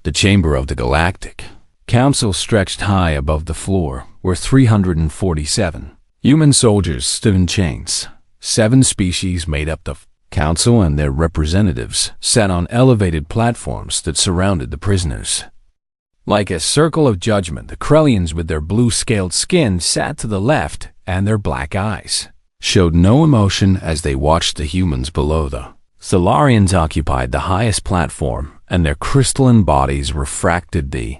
The chamber of the Galactic Council stretched high above the floor, where 347 human soldiers stood in chains. 7 species made up the Council, and their representatives sat on elevated platforms that surrounded the prisoners. Like a circle of judgment, the Krellians with their blue-scaled skin sat to the left, and their black eyes showed no emotion as they watched the humans below. The Solarians occupied the highest platform, and their crystalline bodies refracted the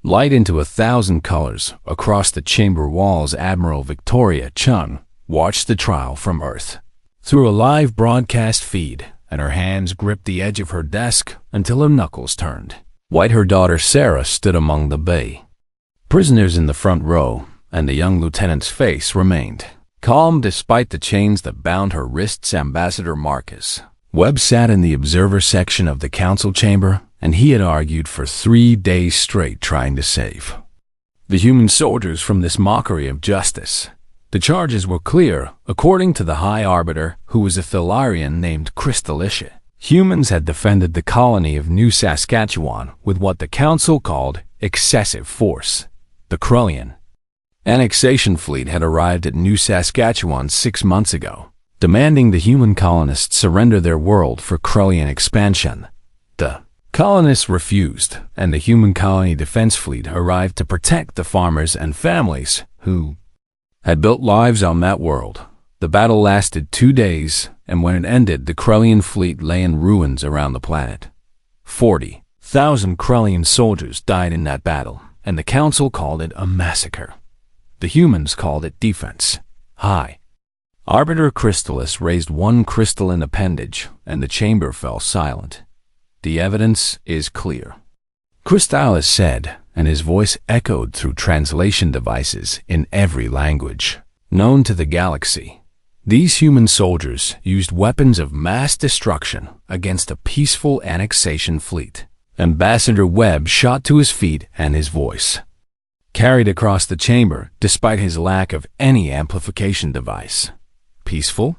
light into 1,000 colors. Across the chamber walls, Admiral Victoria Chun watched the trial from Earth through a live broadcast feed, and her hands gripped the edge of her desk until her knuckles turned white. Her daughter Sarah stood among the bay prisoners in the front row, and the young lieutenant's face remained calm despite the chains that bound her wrists. Ambassador Marcus Webb sat in the observer section of the council chamber, and he had argued for 3 days straight trying to save the human soldiers from this mockery of justice. The charges were clear. According to the High Arbiter, who was a Thalarian named Crystalisha, humans had defended the colony of New Saskatchewan with what the council called excessive force. The Krellian annexation fleet had arrived at New Saskatchewan 6 months ago, demanding the human colonists surrender their world for Krellian expansion. The colonists refused, and the human colony defense fleet arrived to protect the farmers and families who had built lives on that world. The battle lasted 2 days, and when it ended, the Krellian fleet lay in ruins around the planet. 40,000 Krellian soldiers died in that battle, and the council called it a massacre. The humans called it defense. High Arbiter Crystallis raised one crystalline appendage, and the chamber fell silent. The evidence is clear, Crystallis said, and his voice echoed through translation devices in every language known to the galaxy. These human soldiers used weapons of mass destruction against a peaceful annexation fleet. Ambassador Webb shot to his feet, and his voice carried across the chamber despite his lack of any amplification device. Peaceful?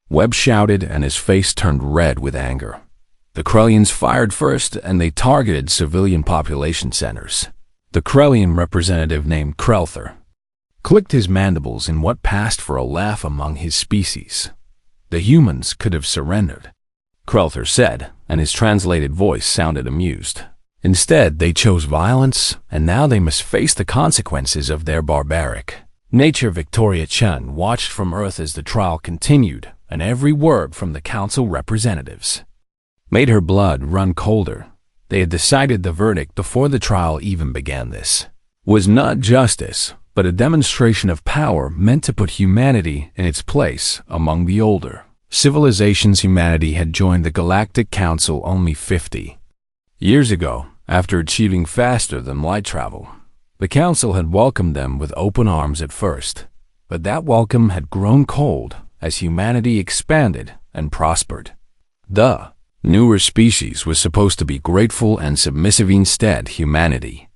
Webb shouted, and his face turned red with anger. The Krellians fired first, and they targeted civilian population centers. The Krellian representative named Krelther clicked his mandibles in what passed for a laugh among his species. The humans could have surrendered, Krelther said, and his translated voice sounded amused. Instead, they chose violence, and now they must face the consequences of their barbaric nature. Victoria Chun watched from Earth as the trial continued, and every word from the council representatives made her blood run colder. They had decided the verdict before the trial even began. This was not justice, but a demonstration of power meant to put humanity in its place among the older civilizations. Humanity had joined the Galactic Council only 50 years ago. After achieving faster than light travel, the Council had welcomed them with open arms at first, but that welcome had grown cold as humanity expanded and prospered. The newer species was supposed to be grateful and submissive. Instead, humanity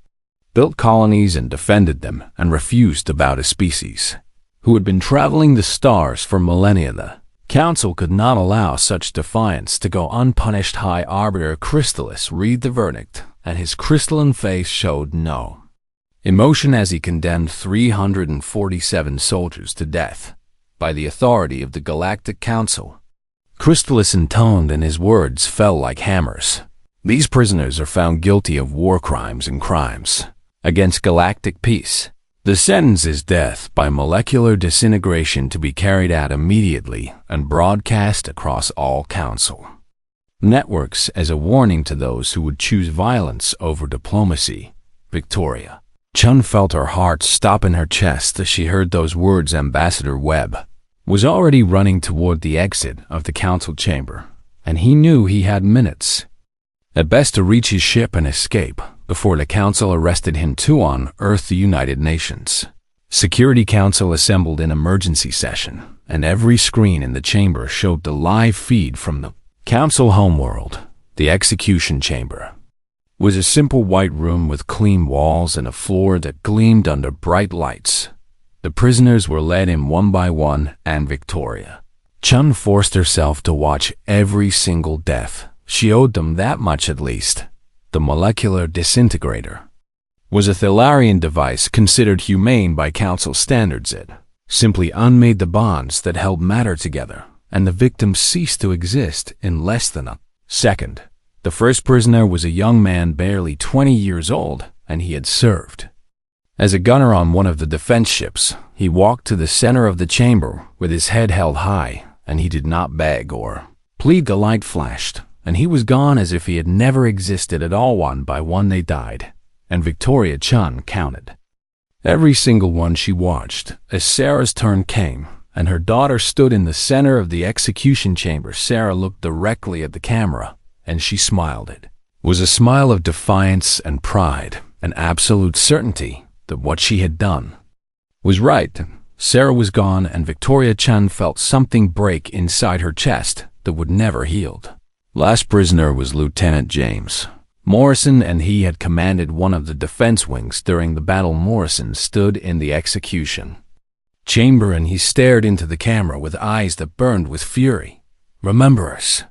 built colonies and defended them, and refused to bow to species who had been traveling the stars for millennia. The Council could not allow such defiance to go unpunished. High Arbiter Crystallis read the verdict, and his crystalline face showed no emotion as he condemned 347 soldiers to death by the authority of the Galactic Council. Crystallis intoned, and his words fell like hammers. These prisoners are found guilty of war crimes and crimes against galactic peace. The sentence is death by molecular disintegration, to be carried out immediately and broadcast across all council networks as a warning to those who would choose violence over diplomacy. Victoria Chun felt her heart stop in her chest as she heard those words. Ambassador Webb was already running toward the exit of the council chamber, and he knew he had minutes at best to reach his ship and escape before the council arrested him. Too, on Earth, the United Nations Security Council assembled in emergency session, and every screen in the chamber showed the live feed from the council homeworld. The execution chamber was a simple white room with clean walls and a floor that gleamed under bright lights. The prisoners were led in one by one, and Victoria Chun forced herself to watch every single death. She owed them that much at least. the molecular disintegrator, was a Thalarian device considered humane by Council standards. It simply unmade the bonds that held matter together, and the victim ceased to exist in less than a second. The first prisoner was a young man barely 20 years old, and he had served as a gunner on one of the defense ships. He walked to the center of the chamber with his head held high, and he did not beg or plead. The light flashed, and he was gone as if he had never existed at all. One by one they died, and Victoria Chun counted every single one she watched as Sarah's turn came, and her daughter stood in the center of the execution chamber. Sarah looked directly at the camera, and she smiled. It was a smile of defiance and pride, an absolute certainty that what she had done was right. Sarah was gone, and Victoria Chun felt something break inside her chest that would never healed. Last prisoner was Lieutenant James Morrison, and he had commanded one of the defense wings during the battle. Morrison stood in the execution chamber, and he stared into the camera with eyes that burned with fury. "Remember us,"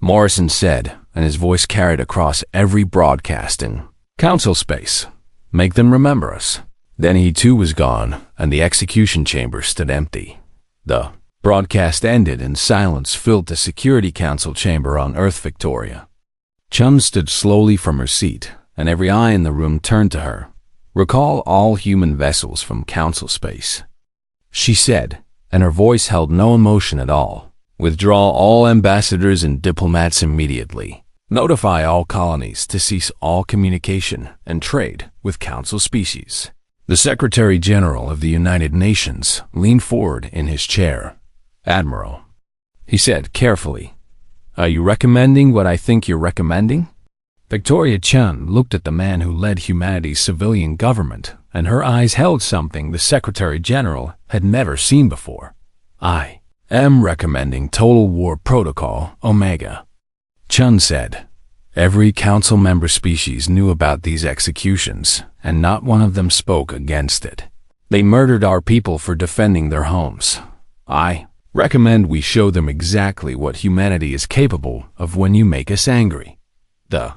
Morrison said, and his voice carried across every broadcast in Council space. "Make them remember us." Then he too was gone, and the execution chamber stood empty. The broadcast ended, and silence filled the Security Council chamber on Earth. Victoria Chun stood slowly from her seat, and every eye in the room turned to her. "Recall all human vessels from Council space," she said, and her voice held no emotion at all. "Withdraw all ambassadors and diplomats immediately. Notify all colonies to cease all communication and trade with Council species." The Secretary General of the United Nations leaned forward in his chair. "Admiral," he said carefully, "are you recommending what I think you're recommending?" Victoria Chun looked at the man who led humanity's civilian government, and her eyes held something the Secretary General had never seen before. "I am recommending Total War Protocol Omega," Chun said. Every council member species knew about these executions, and not one of them spoke against it. They murdered our people for defending their homes. I recommend we show them exactly what humanity is capable of when you make us angry. The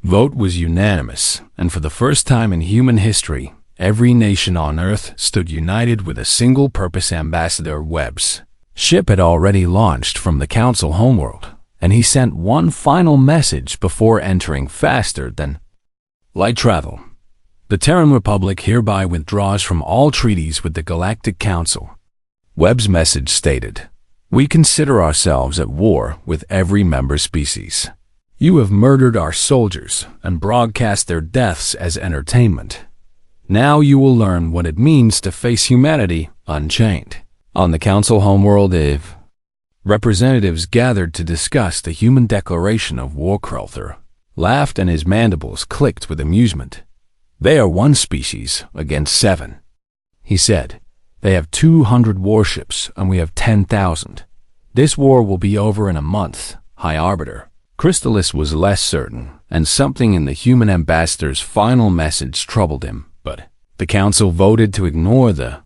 vote was unanimous, and for the first time in human history, every nation on Earth stood united with a single purpose. Ambassador Webb's ship had already launched from the Council homeworld, and he sent one final message before entering. Faster than light travel. The Terran Republic hereby withdraws from all treaties with the Galactic Council. Webb's message stated, "We consider ourselves at war with every member species. You have murdered our soldiers and broadcast their deaths as entertainment. Now you will learn what it means to face humanity unchained." On the Council homeworld, representatives gathered to discuss the Human Declaration of War. Krelther laughed, and his mandibles clicked with amusement. "They are one species against 7, he said. "They have 200 warships, and we have 10,000. This war will be over in a month, High Arbiter." Crystalis was less certain, and something in the human ambassador's final message troubled him, but the Council voted to ignore the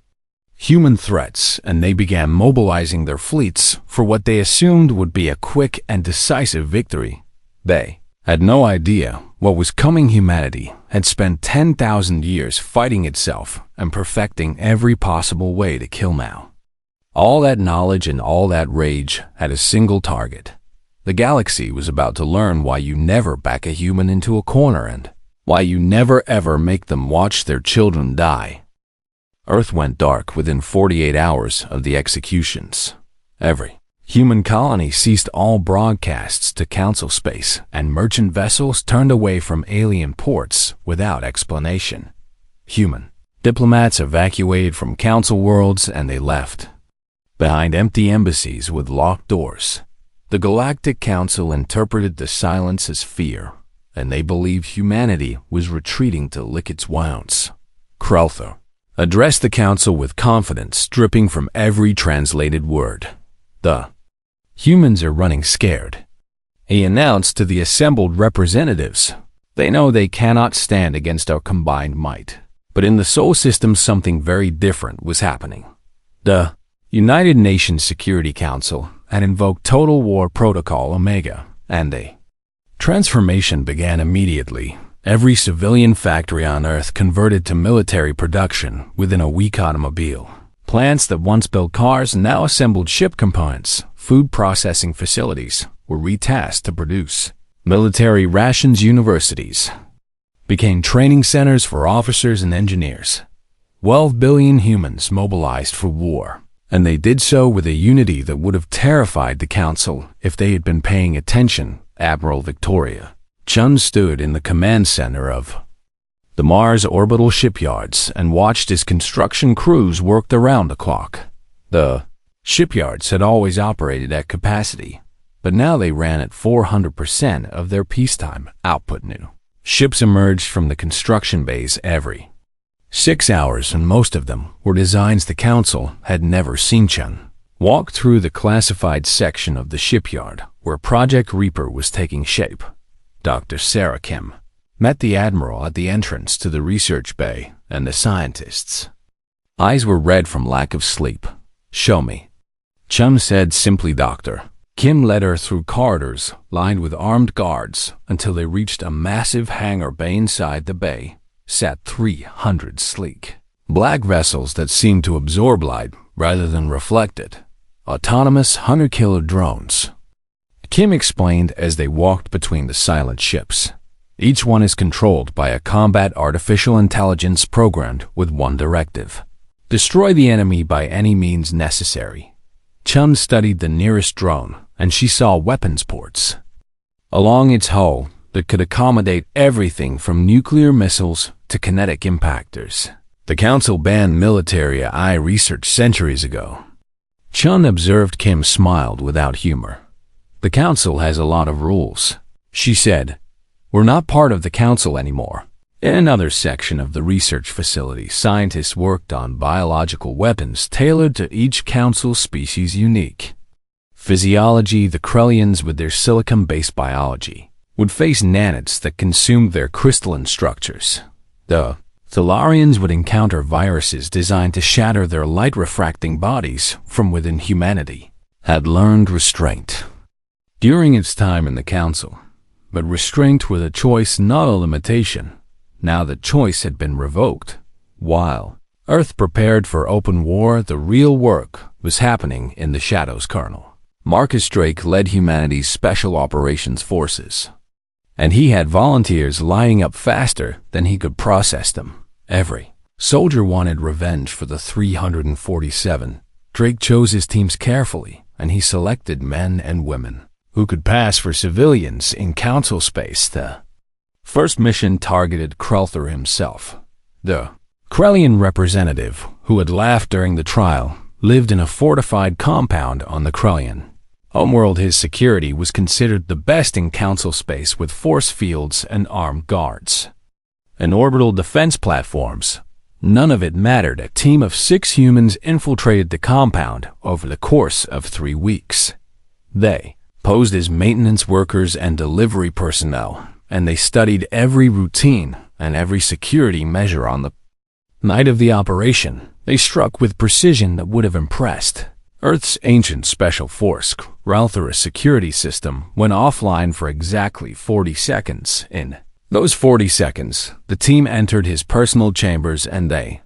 human threats, and they began mobilizing their fleets for what they assumed would be a quick and decisive victory. They had no idea what was coming. Humanity had spent 10,000 years fighting itself and perfecting every possible way to kill now. All that knowledge and all that rage had a single target. The galaxy was about to learn why you never back a human into a corner, and why you never ever make them watch their children die. Earth went dark within 48 hours of the executions. Every human colony ceased all broadcasts to Council space, and merchant vessels turned away from alien ports without explanation. Human diplomats evacuated from Council worlds, and they left behind empty embassies with locked doors. The Galactic Council interpreted the silence as fear, and they believed humanity was retreating to lick its wounds. Krelther addressed the Council with confidence dripping from every translated word. "The humans are running scared," he announced to the assembled representatives. "They know they cannot stand against our combined might." But in the Sol system, something very different was happening. The United Nations Security Council had invoked Total War Protocol Omega, and a Transformation began immediately. Every civilian factory on Earth converted to military production within a week. Automobile plants that once built cars now assembled ship components. Food processing facilities were retasked to produce military rations. Universities became training centers for officers and engineers. 12 billion humans mobilized for war, and they did so with a unity that would have terrified the Council if they had been paying attention. Admiral Victoria Chun stood in the command center of the Mars orbital shipyards and watched as construction crews worked around the clock. The shipyards had always operated at capacity, but now they ran at 400% of their peacetime output. New ships emerged from the construction bays every 6 hours, and most of them were designs the Council had never seen. Chun walked through the classified section of the shipyard where Project Reaper was taking shape. Dr. Sarah Kim met the Admiral at the entrance to the research bay, and the scientists' eyes were red from lack of sleep. "Show me," Chun said simply. Dr. Kim led her through corridors lined with armed guards until they reached a massive hangar bay. Inside the bay sat 300 sleek black vessels that seemed to absorb light rather than reflect it. Autonomous hunter-killer drones, Kim explained as they walked between the silent ships. Each one is controlled by a combat artificial intelligence programmed with one directive: destroy the enemy by any means necessary. Chun studied the nearest drone, and she saw weapons ports along its hull that could accommodate everything from nuclear missiles to kinetic impactors. The Council banned military AI research centuries ago. Chun observed. Kim smiled without humor. "The Council has a lot of rules," she said. "We're not part of the Council anymore." In another section of the research facility, scientists worked on biological weapons tailored to each Council species' unique physiology. The Krellians, with their silicon-based biology, would face nanites that consumed their crystalline structures. The Thalarians would encounter viruses designed to shatter their light-refracting bodies from within. Humanity had learned restraint during its time in the Council, but restraint was a choice, not a limitation. Now that choice had been revoked. While Earth prepared for open war, the real work was happening in the shadows. Colonel Marcus Drake led humanity's Special Operations Forces, and he had volunteers lining up faster than he could process them. Every soldier wanted revenge for the 347. Drake chose his teams carefully, and he selected men and women who could pass for civilians in Council space. The first mission targeted Krelthor himself. The Krellian representative, who had laughed during the trial, lived in a fortified compound on the Krellian homeworld. His security was considered the best in Council space, with force fields and armed guards and orbital defense platforms. None of it mattered. A team of 6 humans infiltrated the compound over the course of 3 weeks. They posed as maintenance workers and delivery personnel, and they studied every routine and every security measure. On the night of the operation, they struck with precision that would have impressed Earth's ancient special force. Krelthor's security system went offline for exactly 40 seconds. In those 40 seconds, the team entered his personal chambers and they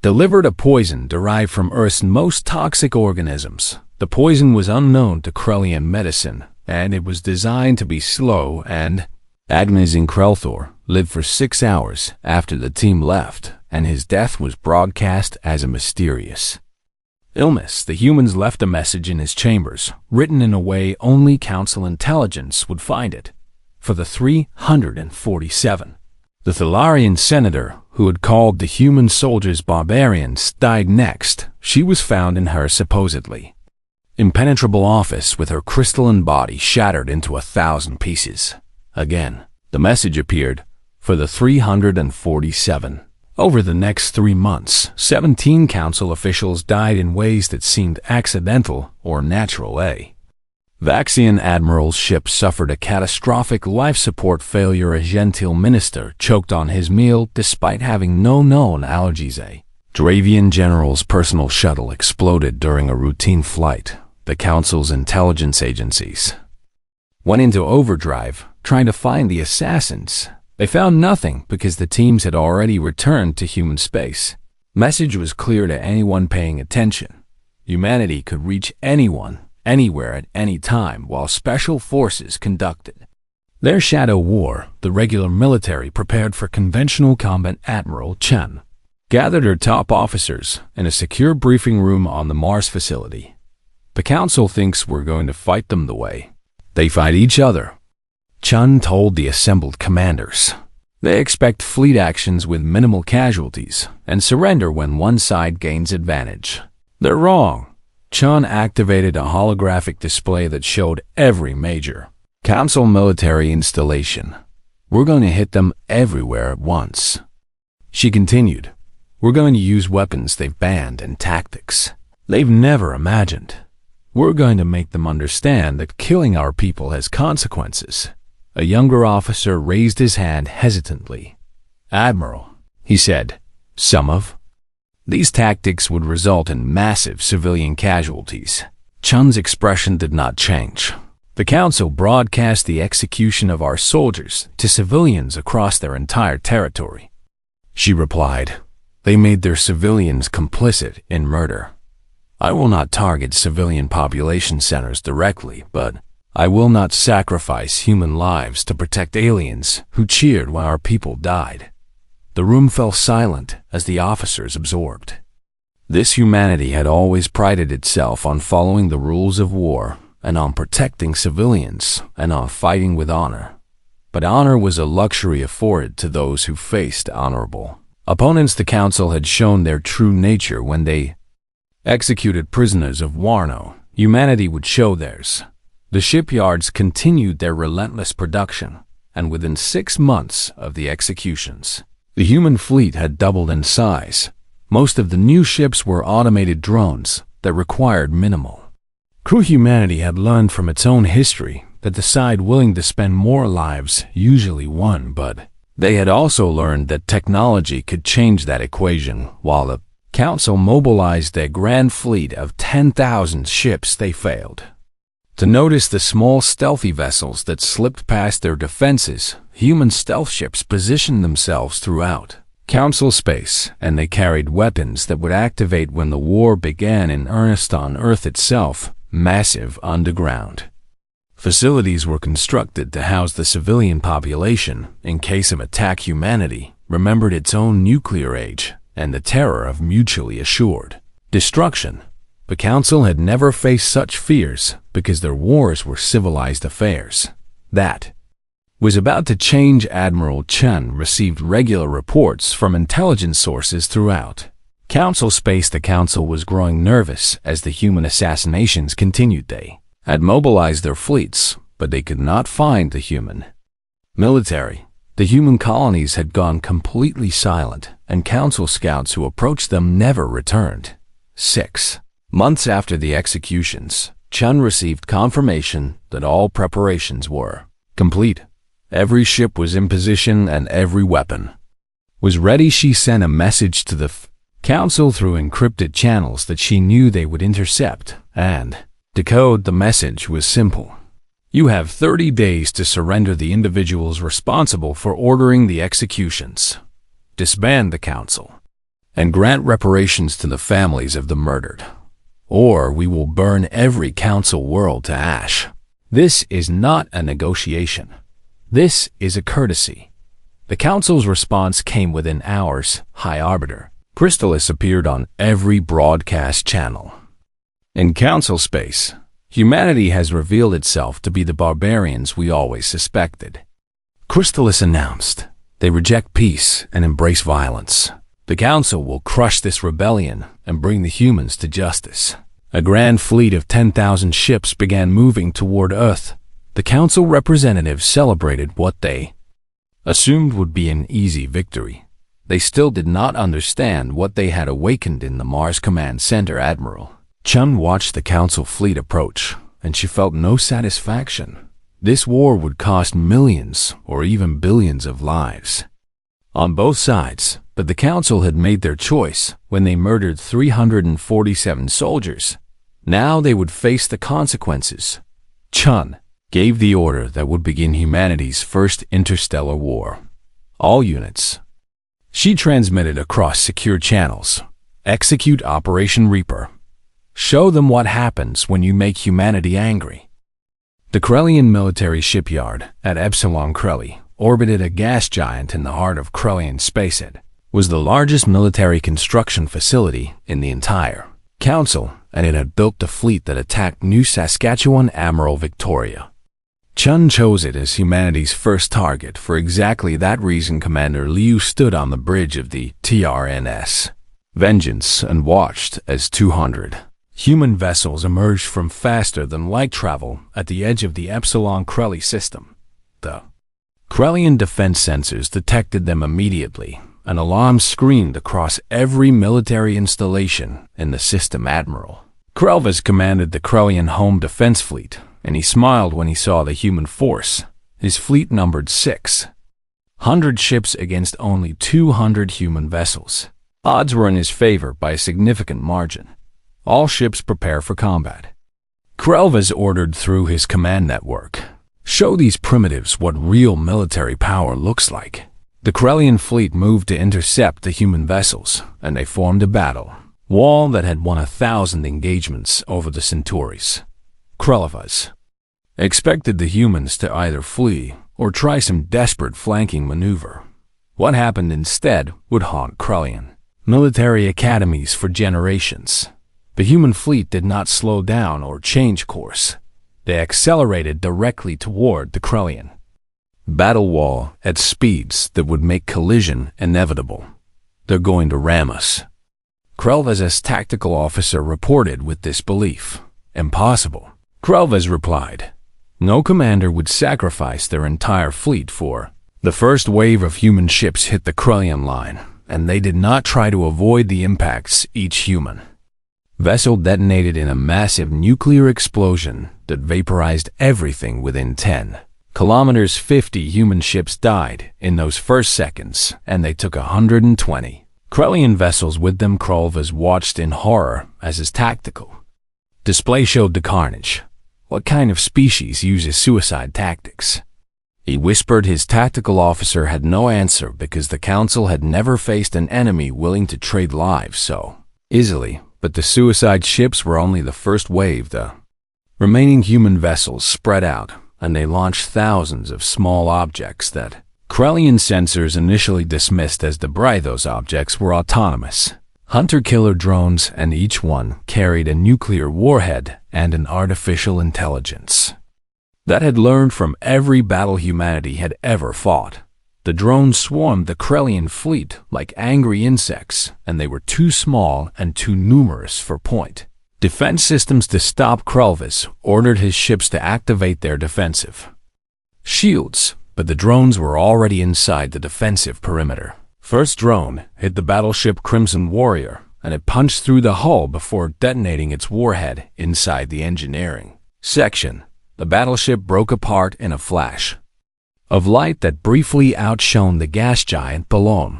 delivered a poison derived from Earth's most toxic organisms. The poison was unknown to Krellian medicine, and it was designed to be slow and agonizing. Krelthor lived for 6 hours after the team left, and his death was broadcast as a mysterious illness. The humans left a message in his chambers, written in a way only Council intelligence would find it. For the 347. The Thalarian senator, who had called the human soldiers barbarians, died next. She was found in her supposedly impenetrable office with her crystalline body shattered into 1,000 pieces. Again, the message appeared for the 347. Over the next 3 months, 17 Council officials died in ways that seemed accidental or natural. A Vaxian admiral's ship suffered a catastrophic life support failure. A Gentile minister choked on his meal despite having no known allergies. A Dravian general's personal shuttle exploded during a routine flight. The Council's intelligence agencies went into overdrive trying to find the assassins. They found nothing because the teams had already returned to human space. Message was clear to anyone paying attention. Humanity could reach anyone, anywhere at any time while special forces conducted their shadow war. The regular military prepared for conventional combat. Admiral Chen gathered her top officers in a secure briefing room on the Mars facility. The Council thinks we're going to fight them the way they fight each other, Chen told the assembled commanders. They expect fleet actions with minimal casualties and surrender when one side gains advantage. They're wrong. Chen activated a holographic display that showed every major Council military installation. We're going to hit them everywhere at once. She continued, we're going to use weapons they've banned and tactics they've never imagined. We're going to make them understand that killing our people has consequences. A younger officer raised his hand hesitantly. Admiral, he said, some of these tactics would result in massive civilian casualties. Chen's expression did not change. The Council broadcast the execution of our soldiers to civilians across their entire territory. She replied, they made their civilians complicit in murder. I will not target civilian population centers directly, but I will not sacrifice human lives to protect aliens who cheered when our people died. The room fell silent as the officers absorbed. This humanity had always prided itself on following the rules of war and on protecting civilians and on fighting with honor. But honor was a luxury afforded to those who faced honorable opponents. The Council had shown their true nature when they executed prisoners of Warno. Humanity would show theirs. The shipyards continued their relentless production, and within 6 months of the executions, the human fleet had doubled in size. Most of the new ships were automated drones that required minimal crew. Humanity had learned from its own history that the side willing to spend more lives usually won, but they had also learned that technology could change that equation. While the Council mobilized their grand fleet of 10,000 ships, they failed to notice the small stealthy vessels that slipped past their defenses. Human stealth ships positioned themselves throughout Council space, and they carried weapons that would activate when the war began in earnest on Earth itself. Massive underground facilities were constructed to house the civilian population in case of attack. Humanity remembered its own nuclear age and the terror of mutually assured destruction. The Council had never faced such fears because their wars were civilized affairs. That was about to change. Admiral Chen received regular reports from intelligence sources throughout Council space. The Council was growing nervous as the human assassinations continued. They had mobilized their fleets, but they could not find the human military. The human colonies had gone completely silent, and Council scouts who approached them never returned. 6 months after the executions, Chen received confirmation that all preparations were complete. Every ship was in position and every weapon was ready. She sent a message to the Council through encrypted channels that she knew they would intercept and decode. The message was simple. You have 30 days to surrender the individuals responsible for ordering the executions, disband the Council, and grant reparations to the families of the murdered, or we will burn every Council world to ash. This is not a negotiation. This is a courtesy. The Council's response came within hours. High Arbiter Crystallis appeared on every broadcast channel. In Council space, humanity has revealed itself to be the barbarians we always suspected. Crystallis announced, they reject peace and embrace violence. The Council will crush this rebellion and bring the humans to justice. A grand fleet of 10,000 ships began moving toward Earth. The Council representatives celebrated what they assumed would be an easy victory. They still did not understand what they had awakened in the Mars Command Center. Admiral Chen watched the Council fleet approach, and she felt no satisfaction. This war would cost millions or even billions of lives on both sides, but the Council had made their choice when they murdered 347 soldiers. Now they would face the consequences. Chen gave the order that would begin humanity's first interstellar war. All units. She transmitted across secure channels. Execute Operation Reaper. Show them what happens when you make humanity angry. The Krellian military shipyard at Epsilon Krelli orbited a gas giant in the heart of Krellian spacehead. Was the largest military construction facility in the entire Council, and it had built the fleet that attacked New Saskatchewan Admiral Victoria. Chun chose it as humanity's first target. For exactly that reason, Commander Liu stood on the bridge of the TRNS Vengeance and watched as 200 human vessels emerged from faster-than-light travel at the edge of the Epsilon Krelli system. The Krellian defense sensors detected them immediately. An alarm screamed across every military installation in the system. Admiral Krelvis commanded the Krellian Home Defense Fleet, and he smiled when he saw the human force. His fleet numbered 600 ships against only 200 human vessels. Odds were in his favor by a significant margin. All ships prepare for combat. Krelvis ordered through his command network. Show these primitives what real military power looks like. The Krellian fleet moved to intercept the human vessels, and they formed a battle wall that had won 1,000 engagements over the Centauris. Krelvis expected the humans to either flee or try some desperate flanking maneuver. What happened instead would haunt Krellian military academies for generations. The human fleet did not slow down or change course. They accelerated directly toward the Krellian battle wall at speeds that would make collision inevitable. They're going to ram us. Krelvis's tactical officer reported with disbelief. Impossible. Krelvis replied. No commander would sacrifice their entire fleet for. The first wave of human ships hit the Krellian line, and they did not try to avoid the impacts. Each human vessel detonated in a massive nuclear explosion that vaporized everything within 10 kilometers. 50 human ships died in those first seconds, and they took 120 Krellian vessels with them. Krelvis watched in horror as his tactical display showed the carnage. What kind of species uses suicide tactics? He whispered. His tactical officer had no answer because the Council had never faced an enemy willing to trade lives so easily. But the suicide ships were only the first wave. The remaining human vessels spread out, and they launched thousands of small objects that Krellian sensors initially dismissed as debris. Those objects were autonomous hunter-killer drones, and each one carried a nuclear warhead and an artificial intelligence that had learned from every battle humanity had ever fought. The drones swarmed the Krellian fleet like angry insects, and they were too small and too numerous for point defense systems to stop. Krelvis ordered his ships to activate their defensive shields, but the drones were already inside the defensive perimeter. First drone hit the battleship Crimson Warrior, and it punched through the hull before detonating its warhead inside the engineering section. The battleship broke apart in a flash of light that briefly outshone the gas giant below.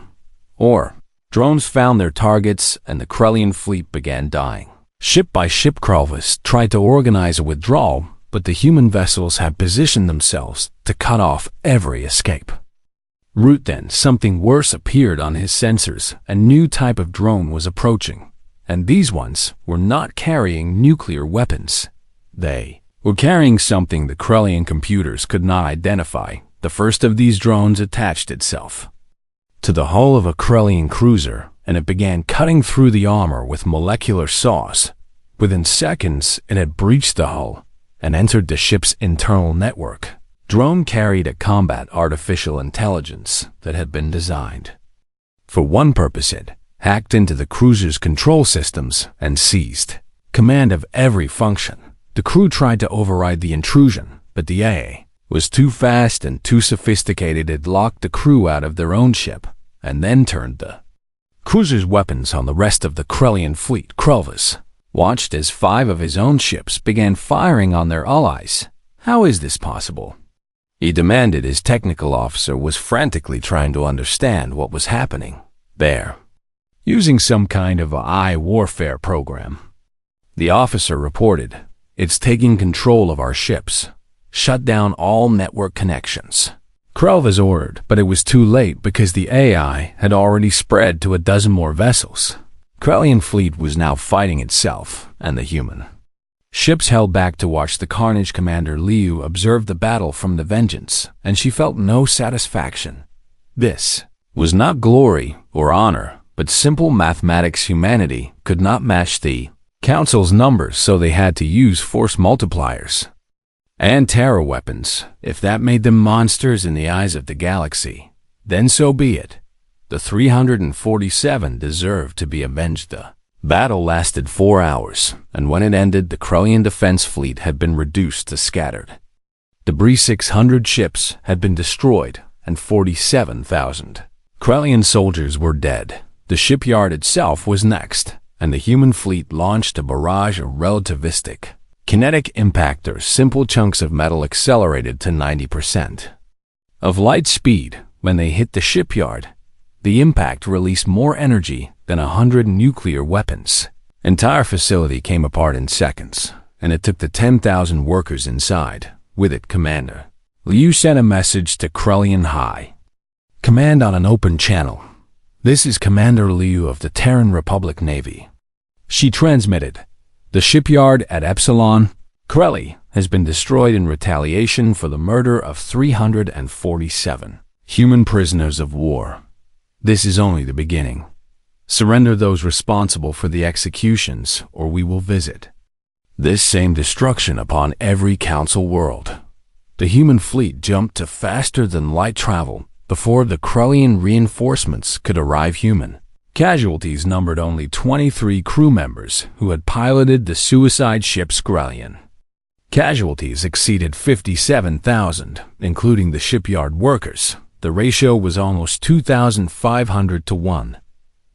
Drones found their targets, and the Krellian fleet began dying. Ship by ship, Krelvis tried to organize a withdrawal, but the human vessels had positioned themselves to cut off every escape route. Then something worse appeared on his sensors. A new type of drone was approaching, and these ones were not carrying nuclear weapons. They were carrying something the Krellian computers could not identify. The first of these drones attached itself to the hull of a Krellian cruiser, and it began cutting through the armor with molecular saws. Within seconds, it had breached the hull and entered the ship's internal network. Drone carried a combat artificial intelligence that had been designed for one purpose. It hacked into the cruiser's control systems and seized command of every function. The crew tried to override the intrusion, but the AI was too fast and too sophisticated. It locked the crew out of their own ship and then turned the cruiser's weapons on the rest of the Krellian fleet. Krelvis watched as 5 of his own ships began firing on their allies. How is this possible? He demanded. His technical officer was frantically trying to understand what was happening. They're using some kind of AI warfare program, the officer reported. It's taking control of our ships. shut down all network connections. Krelva's ordered, but it was too late because the AI had already spread to a dozen more vessels. Krellian fleet was now fighting itself and the human. Ships held back to watch the carnage. Commander Liu observed the battle from the Vengeance, and she felt no satisfaction. This was not glory or honor, but simple mathematics. Humanity could not match the Council's numbers, so they had to use force multipliers and terror weapons. If that made them monsters in the eyes of the galaxy, then so be it. The 347 deserved to be avenged. The battle lasted 4 hours, and when it ended, the Krellian defense fleet had been reduced to scattered debris. 600 ships had been destroyed, and 47,000 Krellian soldiers were dead. The shipyard itself was next, and the human fleet launched a barrage of relativistic kinetic impactors. Simple chunks of metal accelerated to 90% of light speed. When they hit the shipyard, the impact released more energy than 100 nuclear weapons. Entire facility came apart in seconds, and it took the 10,000 workers inside. With it, Commander Liu sent a message to Krellian High Command on an open channel. This is Commander Liu of the Terran Republic Navy. She transmitted, the shipyard at Epsilon, Krelli, has been destroyed in retaliation for the murder of 347 human prisoners of war. This is only the beginning. Surrender those responsible for the executions, or we will visit this same destruction upon every Council world. The human fleet jumped to faster than light travel before the Krellian reinforcements could arrive. Human casualties numbered only 23 crew members who had piloted the suicide ship Krellian. Casualties exceeded 57,000, including the shipyard workers. The ratio was almost 2,500 to 1.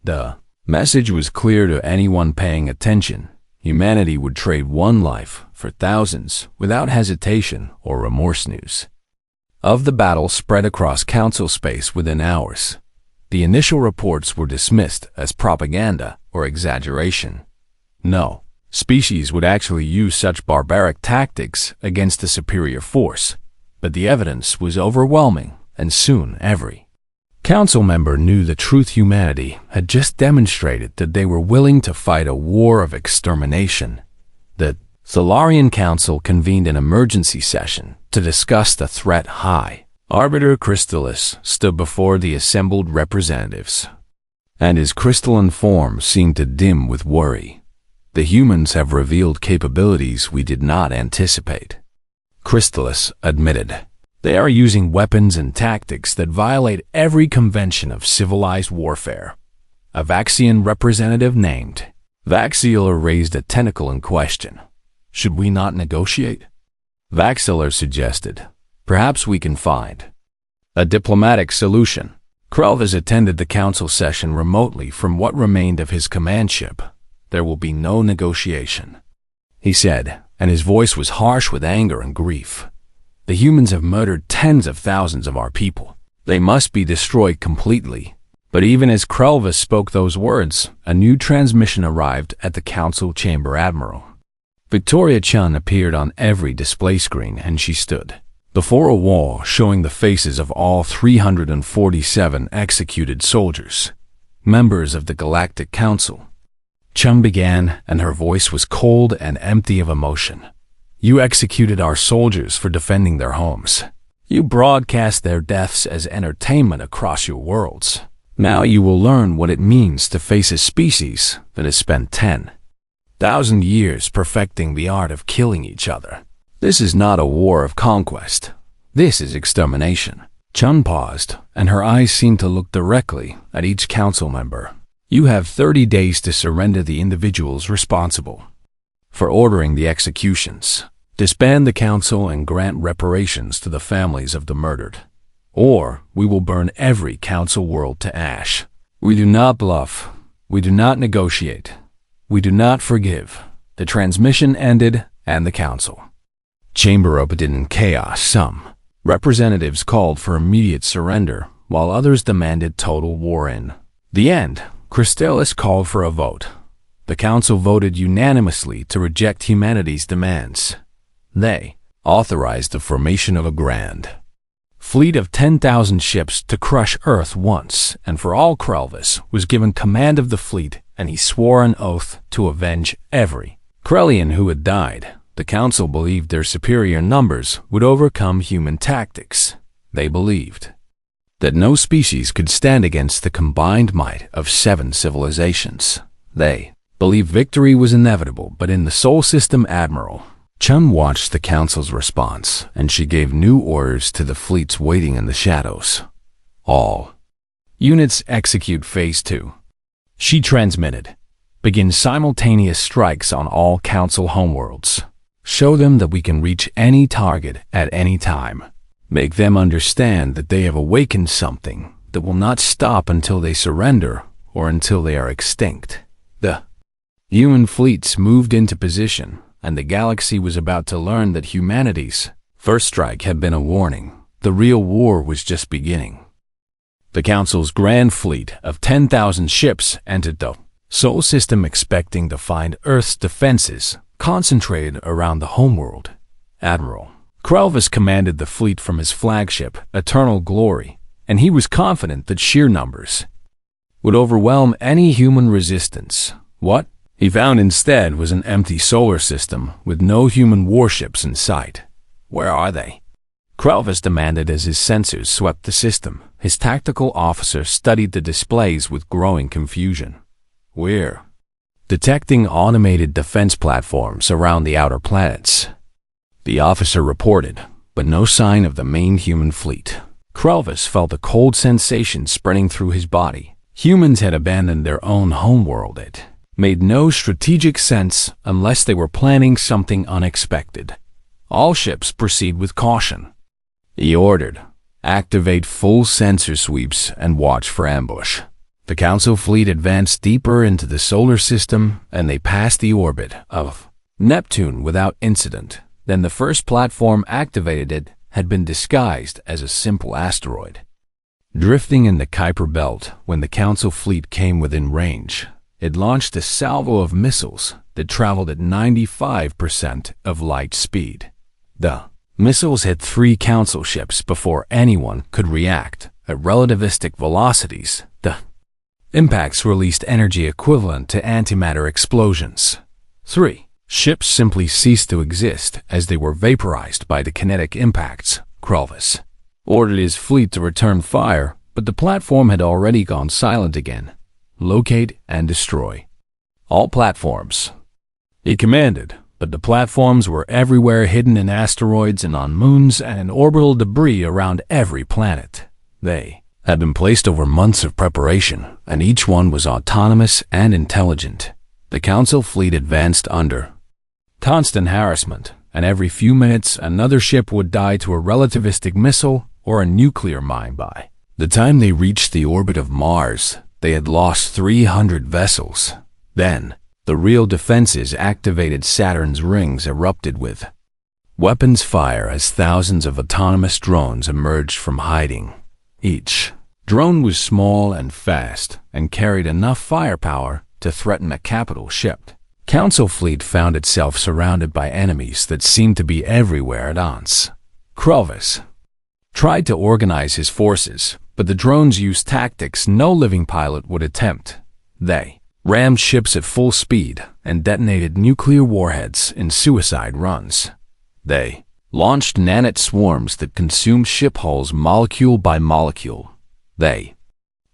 The message was clear to anyone paying attention. Humanity would trade one life for thousands without hesitation or remorse. News of the battle spread across Council space within hours. The initial reports were dismissed as propaganda or exaggeration. No species would actually use such barbaric tactics against a superior force, but the evidence was overwhelming, and soon every Council member knew the truth. Humanity had just demonstrated that they were willing to fight a war of extermination. The Solarian Council convened an emergency session to discuss the threat. High Arbiter Crystallis stood before the assembled representatives, and his crystalline form seemed to dim with worry. The humans have revealed capabilities we did not anticipate, Crystallis admitted. They are using weapons and tactics that violate every convention of civilized warfare. A Vaxian representative named Vaxilor raised a tentacle in question. Should we not negotiate? Vaxilor suggested, perhaps we can find a diplomatic solution. Krelvas attended the Council session remotely from what remained of his command ship. There will be no negotiation, he said, and his voice was harsh with anger and grief. The humans have murdered tens of thousands of our people. They must be destroyed completely. But even as Krelvas spoke those words, a new transmission arrived at the Council chamber. Admiral Victoria Chun appeared on every display screen, and she stood before a wall showing the faces of all 347 executed soldiers, members of the Galactic Council. Chun began, and her voice was cold and empty of emotion. You executed our soldiers for defending their homes. You broadcast their deaths as entertainment across your worlds. Now you will learn what it means to face a species that has spent 10,000 years perfecting the art of killing each other. This is not a war of conquest. This is extermination. Chun paused, and her eyes seemed to look directly at each council member. You have 30 days to surrender the individuals responsible for ordering the executions. Disband the council and grant reparations to the families of the murdered, or we will burn every council world to ash. We do not bluff. We do not negotiate. We do not forgive. The transmission ended, and the council chamber opened in chaos. Some representatives called for immediate surrender, while others demanded total war. In the end, Crystallis called for a vote. The council voted unanimously to reject humanity's demands. They authorized the formation of a grand fleet of 10,000 ships to crush Earth once and for all. Krelvis was given command of the fleet, and he swore an oath to avenge every Krellian who had died. The council believed their superior numbers would overcome human tactics. They believed that no species could stand against the combined might of 7 civilizations. They believed victory was inevitable, but in the Sol System, Admiral Chun watched the council's response, and she gave new orders to the fleets waiting in the shadows. All units execute Phase 2. She transmitted, begin simultaneous strikes on all council homeworlds. Show them that we can reach any target at any time. Make them understand that they have awakened something that will not stop until they surrender or until they are extinct. The human fleets moved into position, and the galaxy was about to learn that humanity's first strike had been a warning. The real war was just beginning. The Council's grand fleet of 10,000 ships entered the Sol System, expecting to find Earth's defenses concentrated around the homeworld. Admiral Krelvis commanded the fleet from his flagship, Eternal Glory, and he was confident that sheer numbers would overwhelm any human resistance. What he found instead was an empty solar system with no human warships in sight. Where are they? Krelvis demanded as his sensors swept the system. His tactical officer studied the displays with growing confusion. We're detecting automated defense platforms around the outer planets, the officer reported, but no sign of the main human fleet. Krelvis felt a cold sensation spreading through his body. Humans had abandoned their own homeworld. It made no strategic sense unless they were planning something unexpected. All ships proceed with caution. He ordered, activate full sensor sweeps and watch for ambush. The Council fleet advanced deeper into the solar system, and they passed the orbit of Neptune without incident. Then the first platform activated had been disguised as a simple asteroid. Drifting in the Kuiper Belt, when the Council fleet came within range, it launched a salvo of missiles that traveled at 95% of light speed. The missiles hit 3 Council ships before anyone could react. At relativistic velocities, the impacts released energy equivalent to antimatter explosions. 3 ships simply ceased to exist as they were vaporized by the kinetic impacts. Krelvis ordered his fleet to return fire, but the platform had already gone silent again. Locate and destroy all platforms, he commanded, but the platforms were everywhere, hidden in asteroids and on moons and in orbital debris around every planet. They had been placed over months of preparation, and each one was autonomous and intelligent. The Council fleet advanced under constant harassment, and every few minutes another ship would die to a relativistic missile or a nuclear mine. By the time they reached the orbit of Mars, they had lost 300 vessels. Then, the real defenses activated. Saturn's rings erupted with weapons fire as thousands of autonomous drones emerged from hiding. Each drone was small and fast and carried enough firepower to threaten a capital ship. Council fleet found itself surrounded by enemies that seemed to be everywhere at once. Krelvis tried to organize his forces, but the drones used tactics no living pilot would attempt. They rammed ships at full speed and detonated nuclear warheads in suicide runs. They launched nanite swarms that consumed ship hulls molecule by molecule. They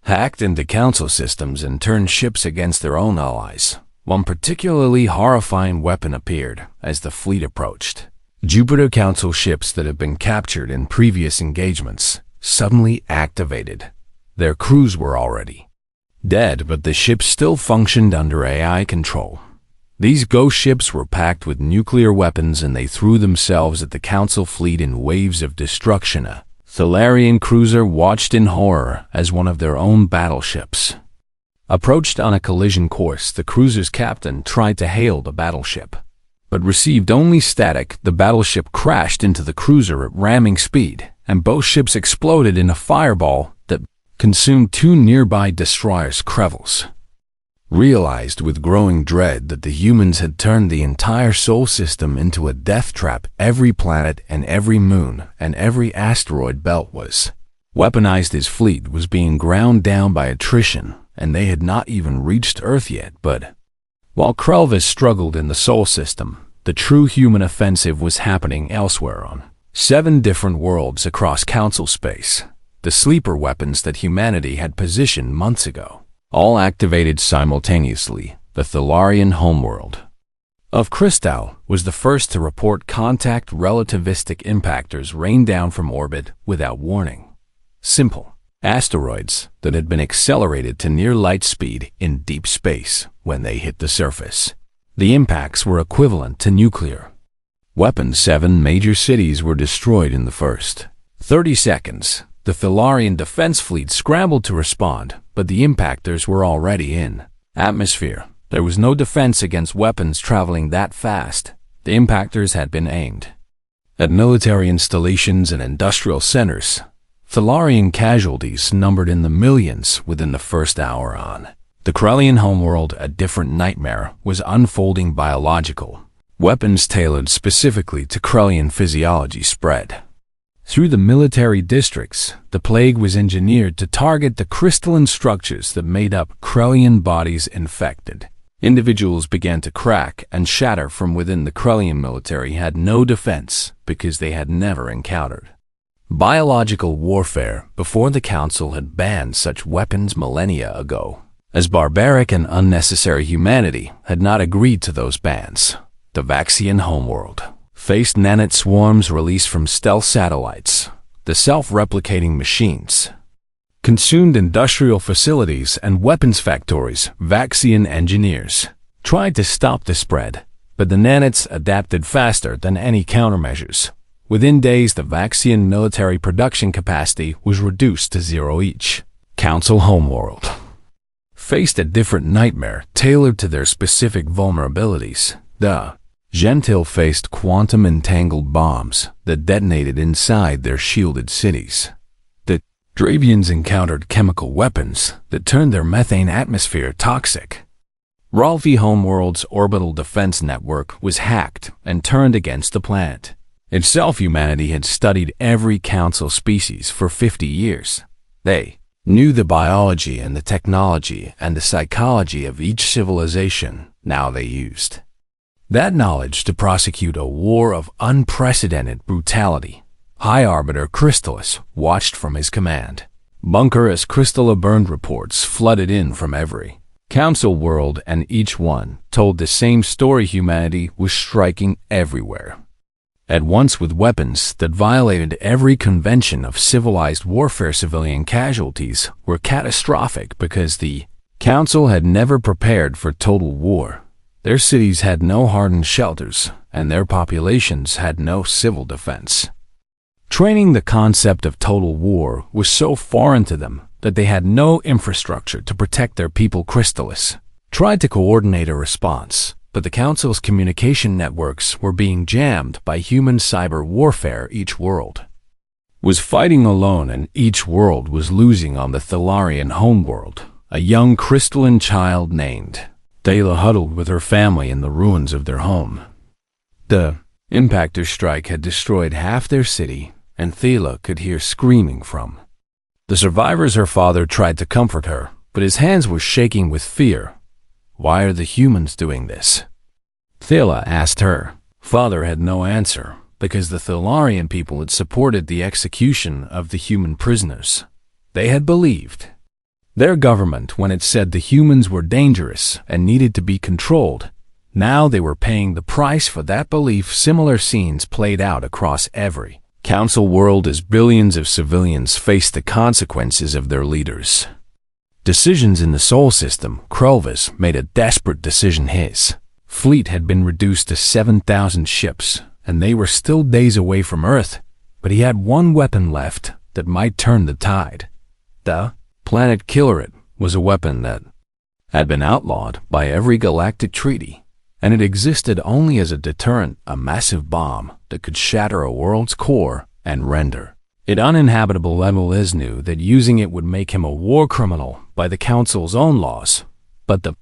hacked into Council systems and turned ships against their own allies. One particularly horrifying weapon appeared as the fleet approached. Jupiter Council ships that had been captured in previous engagements suddenly activated. Their crews were already dead, but the ships still functioned under AI control. These ghost ships were packed with nuclear weapons, and they threw themselves at the Council fleet in waves of destruction. A Thalarian cruiser watched in horror as one of their own battleships approached on a collision course. The cruiser's captain tried to hail the battleship, but received only static. The battleship crashed into the cruiser at ramming speed, and both ships exploded in a fireball that consumed 2 nearby destroyers' crevels. realized with growing dread that the humans had turned the entire Sol system into a death trap. Every planet and every moon and every asteroid belt was weaponized. His fleet was being ground down by attrition, and they had not even reached Earth yet. But while Krelvis struggled in the Sol system, the true human offensive was happening elsewhere on 7 different worlds across Council space. The sleeper weapons that humanity had positioned months ago all activated simultaneously. The Thalarian homeworld of Crystal was the first to report contact. Relativistic impactors rained down from orbit without warning. Simple asteroids that had been accelerated to near light speed in deep space when they hit the surface. The impacts were equivalent to nuclear weapons. 7 major cities were destroyed in the first 30 seconds. The Thalarian defense fleet scrambled to respond, but the impactors were already in atmosphere. There was no defense against weapons traveling that fast. The impactors had been aimed at military installations and industrial centers. Thalarian casualties numbered in the millions within the first hour on the Krellian homeworld. A different nightmare was unfolding. Biological weapons tailored specifically to Krellian physiology spread through the military districts. The plague was engineered to target the crystalline structures that made up Krellian bodies. Infected individuals began to crack and shatter from within. The Krellian military had no defense because they had never encountered biological warfare before. The Council had banned such weapons millennia ago, as barbaric and unnecessary. Humanity had not agreed to those bans. The Vaxian homeworld faced nanite swarms released from stealth satellites. The self-replicating machines consumed industrial facilities and weapons factories. Vaxian engineers tried to stop the spread, but the nanites adapted faster than any countermeasures. Within days, the Vaxian military production capacity was reduced to 0. Each Council homeworld faced a different nightmare tailored to their specific vulnerabilities. The Gentil faced quantum-entangled bombs that detonated inside their shielded cities. The Dravians encountered chemical weapons that turned their methane atmosphere toxic. Ralphie homeworld's orbital defense network was hacked and turned against the planet itself. Humanity had studied every Council species for 50 years. They knew the biology and the technology and the psychology of each civilization. Now they used that knowledge to prosecute a war of unprecedented brutality. High Arbiter Crystallis watched from his command bunker as Crystalla burned. Reports flooded in from every Council world, and each one told the same story. Humanity was striking everywhere at once with weapons that violated every convention of civilized warfare. Civilian casualties were catastrophic because the Council had never prepared for total war. Their cities had no hardened shelters, and their populations had no civil defense. Training the concept of total war was so foreign to them that they had no infrastructure to protect their people. Crystallis tried to coordinate a response, but the Council's communication networks were being jammed by human cyber warfare. Each world was fighting alone, and each world was losing. On the Thalarian homeworld, a young crystalline child named Dela huddled with her family in the ruins of their home. The impactor strike had destroyed half their city, and Thela could hear screaming from the survivors. Her father tried to comfort her, but his hands were shaking with fear. "Why are the humans doing this?" Thela asked her. Father had no answer, because the Thalarian people had supported the execution of the human prisoners. They had believed their government when it said the humans were dangerous and needed to be controlled. Now they were paying the price for that belief. Similar scenes played out across every Council world as billions of civilians faced the consequences of their leaders' decisions. In the Sol system, Krelvis made a desperate decision. His fleet had been reduced to 7,000 ships, and they were still days away from Earth, but he had one weapon left that might turn the tide. The Planet Killer was a weapon that had been outlawed by every galactic treaty, and it existed only as a deterrent. A massive bomb that could shatter a world's core and render it uninhabitable. Lemuliz knew that using it would make him a war criminal by the Council's own laws, but the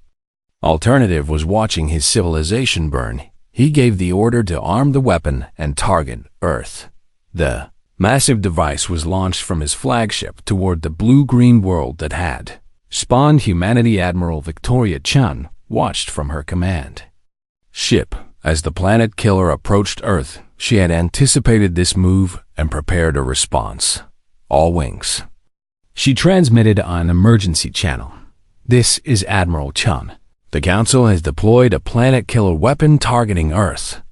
Alternative was watching his civilization burn. He gave the order to arm the weapon and target Earth. The massive device was launched from his flagship toward the blue-green world that had spawned humanity. Admiral Victoria Chun watched from her command ship. As the planet killer approached Earth, she had anticipated this move and prepared a response. All wings. She transmitted on an emergency channel. This is Admiral Chun. The Council has deployed a planet killer weapon targeting Earth.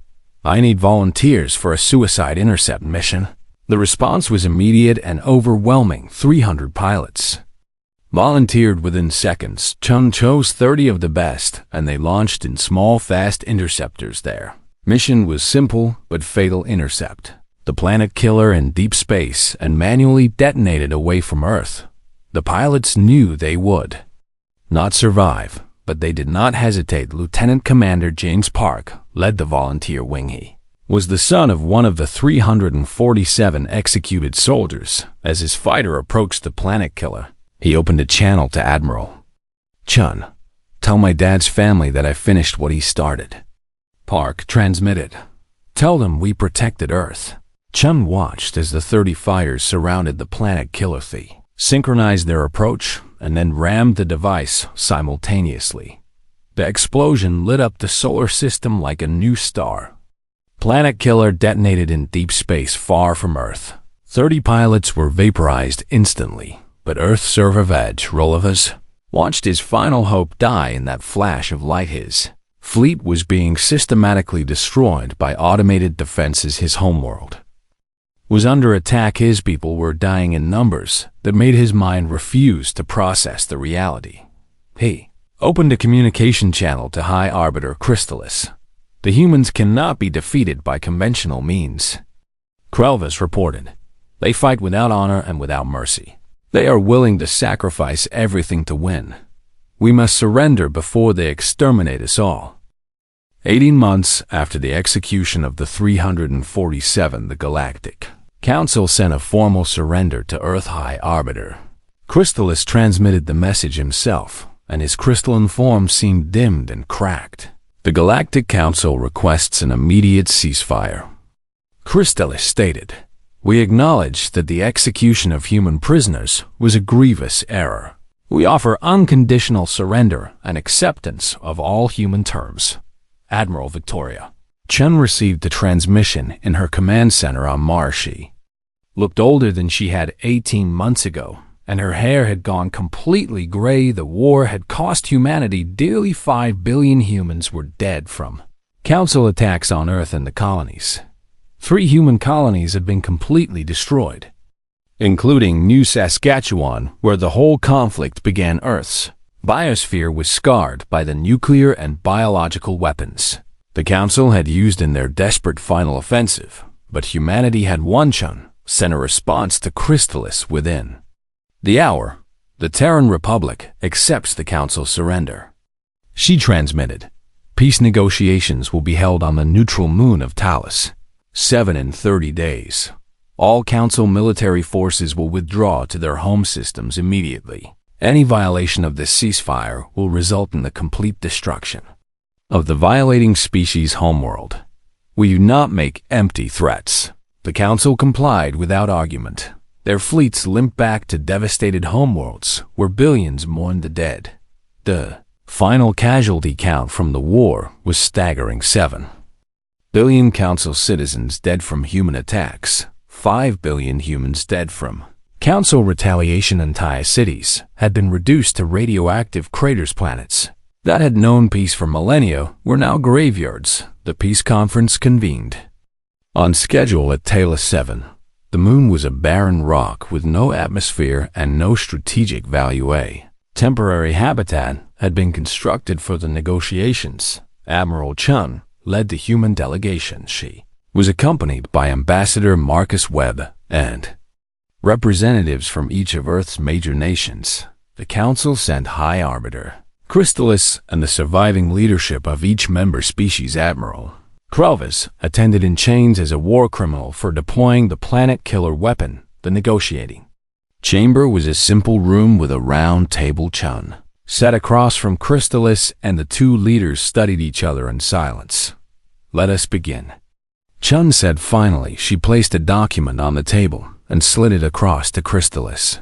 I need volunteers for a suicide intercept mission. The response was immediate and overwhelming. 300 pilots volunteered within seconds. Chun chose 30 of the best, and they launched in small, fast interceptors there. Mission was simple but fatal. Intercept the planet killer in deep space and manually detonate it away from Earth. The pilots knew they would not survive, but they did not hesitate. Lieutenant Commander James Park led the volunteer wing. He was the son of one of the 347 executed soldiers. As his fighter approached the planet killer, he opened a channel to Admiral Chun. Tell my dad's family that I finished what he started. Park transmitted. Tell them we protected Earth. Chun watched as the 30 fighters surrounded the planet killer. They synchronized their approach and then rammed the device simultaneously. The explosion lit up the solar system like a new star. Planet killer detonated in deep space far from Earth. 30 pilots were vaporized instantly, but Earth server Veg Rolovas watched his final hope die in that flash of light. His fleet was being systematically destroyed by automated defenses. His homeworld was under attack. His people were dying in numbers that made his mind refuse to process the reality. He opened a communication channel to High Arbiter Crystallis. The humans cannot be defeated by conventional means. Krelvis reported. They fight without honor and without mercy. They are willing to sacrifice everything to win. We must surrender before they exterminate us all. 18 months after the execution of the 347, the Galactic Council sent a formal surrender to Earth. High Arbiter Crystallis transmitted the message himself, and his crystalline form seemed dimmed and cracked. The Galactic Council requests an immediate ceasefire. Crystallis stated, we acknowledge that the execution of human prisoners was a grievous error. We offer unconditional surrender and acceptance of all human terms. Admiral Victoria Chun received the transmission in her command center on Mars. She looked older than she had 18 months ago, and her hair had gone completely gray. The war had cost humanity dearly. 5 billion humans were dead from Council attacks on Earth and the colonies. 3 human colonies had been completely destroyed, including New Saskatchewan, where the whole conflict began. Earth's biosphere was scarred by the nuclear and biological weapons the Council had used in their desperate final offensive, but humanity had won. Chun sent a response to Crystallis within the hour. The Terran Republic accepts the Council's surrender. She transmitted, peace negotiations will be held on the neutral moon of Talos. 7 in 30 days. All Council military forces will withdraw to their home systems immediately. Any violation of this ceasefire will result in the complete destruction of the violating species' homeworld. We do not make empty threats. The Council complied without argument. Their fleets limped back to devastated homeworlds where billions mourned the dead. The final casualty count from the war was staggering. 7 billion Council citizens dead from human attacks. 5 billion humans dead from Council retaliation. Entire cities had been reduced to radioactive craters. Planets that had known peace for millennia were now graveyards. The peace conference convened on schedule at Talos 7. The moon was a barren rock with no atmosphere and no strategic value. A temporary habitat had been constructed for the negotiations. Admiral Chun led the human delegation. She was accompanied by Ambassador Marcus Webb and representatives from each of Earth's major nations. The Council sent High Arbiter Crystallis and the surviving leadership of each member species. Admiral Krelvis attended in chains as a war criminal for deploying the planet killer weapon. The negotiating chamber was a simple room with a round table. Chun sat across from Chrysalis, and the two leaders studied each other in silence. "Let us begin," Chun said finally. She placed a document on the table and slid it across to Chrysalis.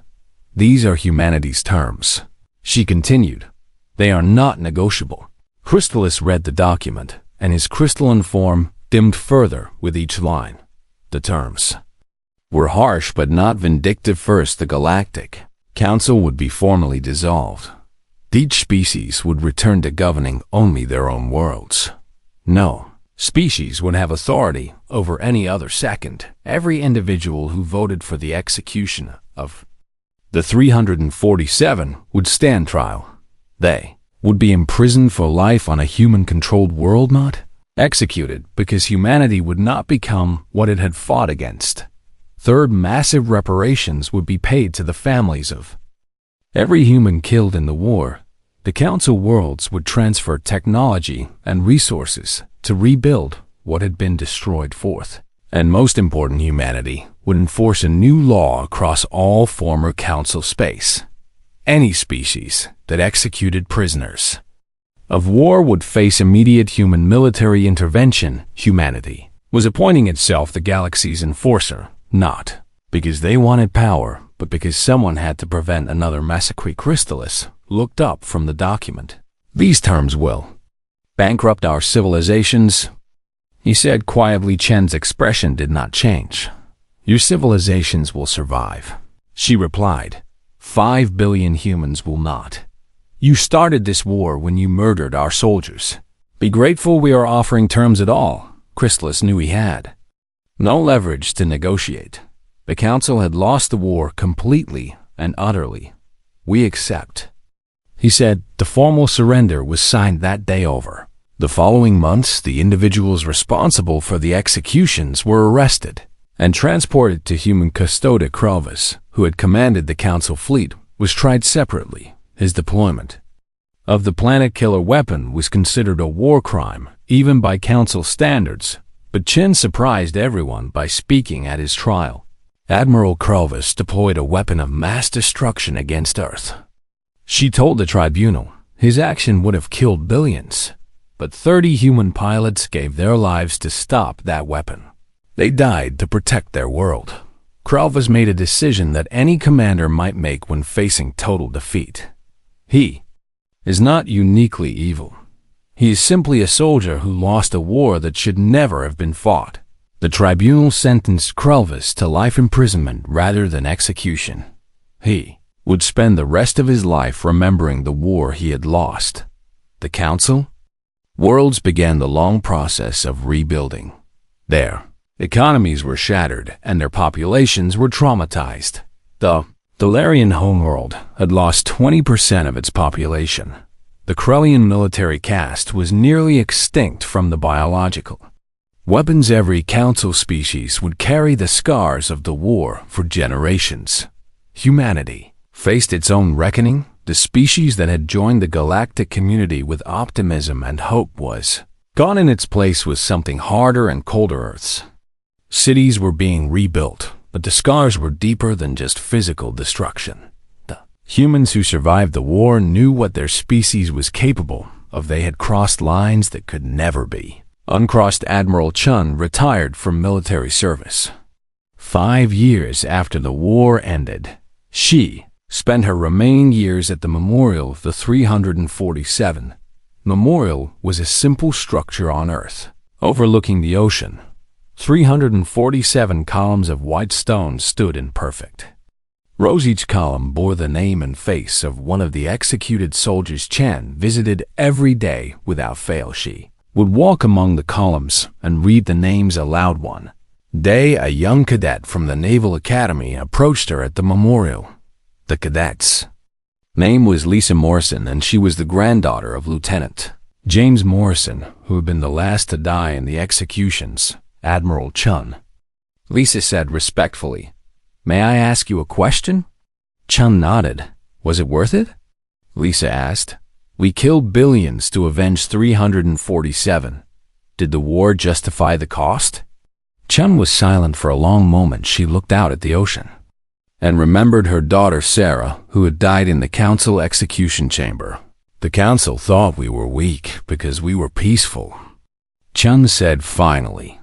"These are humanity's terms," she continued. "They are not negotiable." Chrysalis read the document, and his crystalline form dimmed further with each line. The terms were harsh but not vindictive. First, the Galactic Council would be formally dissolved. Each species would return to governing only their own worlds. No species would have authority over any other. Second, every individual who voted for the execution of the 347 would stand trial. They would be imprisoned for life on a human-controlled world, not executed, because humanity would not become what it had fought against. Third, massive reparations would be paid to the families of every human killed in the war. The Council worlds would transfer technology and resources to rebuild what had been destroyed. Fourth, and most important, humanity would enforce a new law across all former Council space. Any species that executed prisoners of war would face immediate human military intervention. Humanity was appointing itself the galaxy's enforcer, not because they wanted power, but because someone had to prevent another massacre. Chrysalis looked up from the document. "These terms will bankrupt our civilizations," he said quietly. Chen's expression did not change. "Your civilizations will survive," she replied. 5 billion humans will not. You started this war when you murdered our soldiers. Be grateful we are offering terms at all." Chrysalis knew he had no leverage to negotiate. The Council had lost the war completely and utterly. "We accept," he said. The formal surrender was signed that day. Over the following months, the individuals responsible for the executions were arrested and transported to human custody. Krelvis, who had commanded the Council fleet, was tried separately. His deployment of the planet killer weapon was considered a war crime, even by Council standards, but Chen surprised everyone by speaking at his trial. Admiral Krelvis deployed a weapon of mass destruction against Earth. She told the tribunal his action would have killed billions, but 30 human pilots gave their lives to stop that weapon. They died to protect their world. Krelvis made a decision that any commander might make when facing total defeat. He is not uniquely evil. He is simply a soldier who lost a war that should never have been fought. The tribunal sentenced Krelvis to life imprisonment rather than execution. He would spend the rest of his life remembering the war he had lost. The Council worlds began the long process of rebuilding. Their economies were shattered and their populations were traumatized. The Delarian homeworld had lost 20% of its population. The Krellian military caste was nearly extinct from the biological weapons. Every Council species would carry the scars of the war for generations. Humanity faced its own reckoning. The species that had joined the galactic community with optimism and hope was gone. In its place was something harder and colder. Earths. Cities were being rebuilt, but the scars were deeper than just physical destruction. The humans who survived the war knew what their species was capable of. They had crossed lines that could never be uncrossed. Admiral Chun retired from military service. 5 years after the war ended, she spent her remaining years at the Memorial of the 347. Memorial was a simple structure on Earth, overlooking the ocean. 347 columns of white stone stood in perfect rows. Each column bore the name and face of one of the executed soldiers. Chen visited every day without fail. She would walk among the columns and read the names aloud. One day, a young cadet from the Naval Academy approached her at the memorial. The cadet's name was Lisa Morrison, and she was the granddaughter of Lieutenant James Morrison, who had been the last to die in the executions. Admiral Chun, Lisa said respectfully, "May I ask you a question?" Chun nodded. "Was it worth it?" Lisa asked. "We killed billions to avenge 347. Did the war justify the cost?" Chun was silent for a long moment. She looked out at the ocean. and remembered her daughter Sarah, who had died in the council execution chamber. The council thought we were weak because we were peaceful. Chun said finally.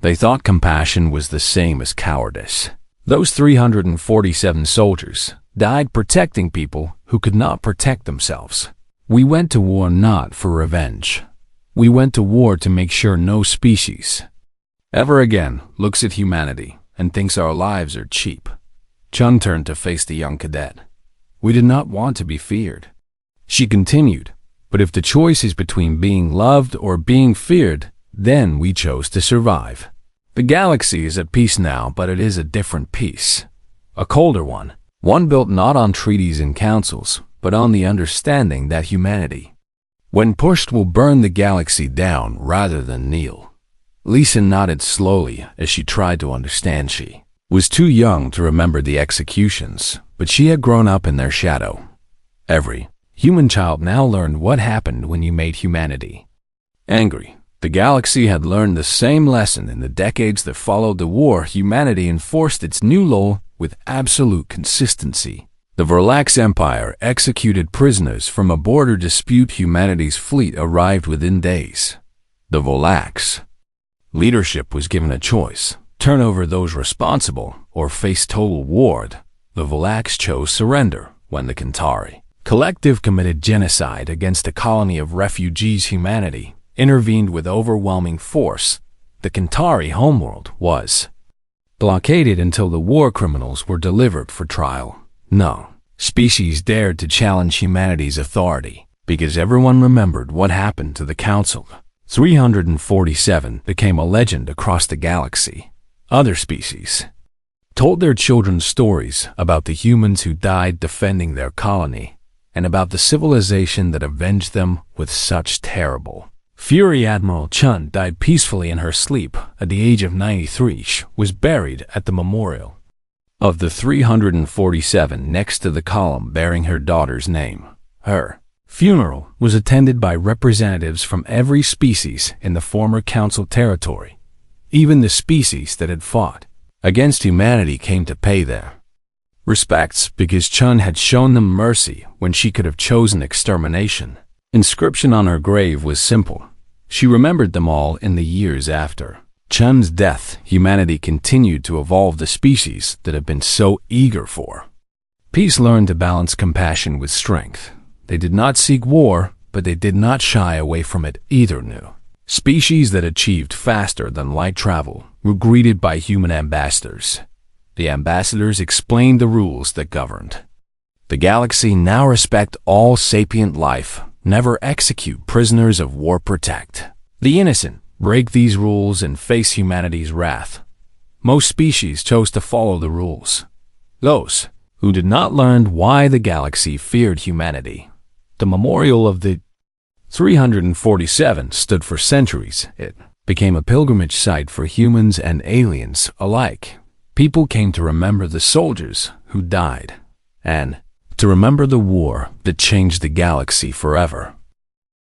They thought compassion was the same as cowardice. Those 347 soldiers died protecting people who could not protect themselves. We went to war not for revenge. We went to war to make sure no species ever again looks at humanity and thinks our lives are cheap. Chun turned to face the young cadet. We did not want to be feared. She continued, but if the choice is between being loved or being feared, then we chose to survive. The galaxy is at peace now, but it is a different peace. A colder one. One built not on treaties and councils, but on the understanding that humanity, when pushed, will burn the galaxy down rather than kneel. Lisa nodded slowly as she tried to understand. She was too young to remember the executions, but she had grown up in their shadow. Every human child now learned what happened when you made humanity angry. The galaxy had learned the same lesson in the decades that followed the war. Humanity enforced its new law with absolute consistency. The Verlax Empire executed prisoners from a border dispute. Humanity's fleet arrived within days. The Verlax leadership was given a choice: turn over those responsible or face total war. The Verlax chose surrender when the Kantari collective committed genocide against a colony of refugees. Humanity intervened with overwhelming force. The Kantari homeworld was blockaded until the war criminals were delivered for trial. No species dared to challenge humanity's authority because everyone remembered what happened to the council. 347 became a legend across the galaxy. Other species told their children stories about the humans who died defending their colony and about the civilization that avenged them with such terrible fury. Admiral Chun died peacefully in her sleep at the age of 93. She was buried at the memorial of the 347 next to the column bearing her daughter's name. Her funeral was attended by representatives from every species in the former council territory. Even the species that had fought against humanity came to pay their respects because Chun had shown them mercy when she could have chosen extermination. Inscription on her grave was simple. She remembered them all in the years after Chun's death. Humanity continued to evolve the species that had been so eager for peace. Learned to balance compassion with strength. They did not seek war, but they did not shy away from it either. New species that achieved faster than light travel were greeted by human ambassadors. The ambassadors explained the rules that governed the galaxy. Now respect all sapient life. Never execute prisoners of war. Protect the innocent. Break these rules and face humanity's wrath. Most species chose to follow the rules. Those who did not learn why the galaxy feared humanity. The memorial of the 347 stood for centuries. It became a pilgrimage site for humans and aliens alike. People came to remember the soldiers who died and to remember the war that changed the galaxy forever.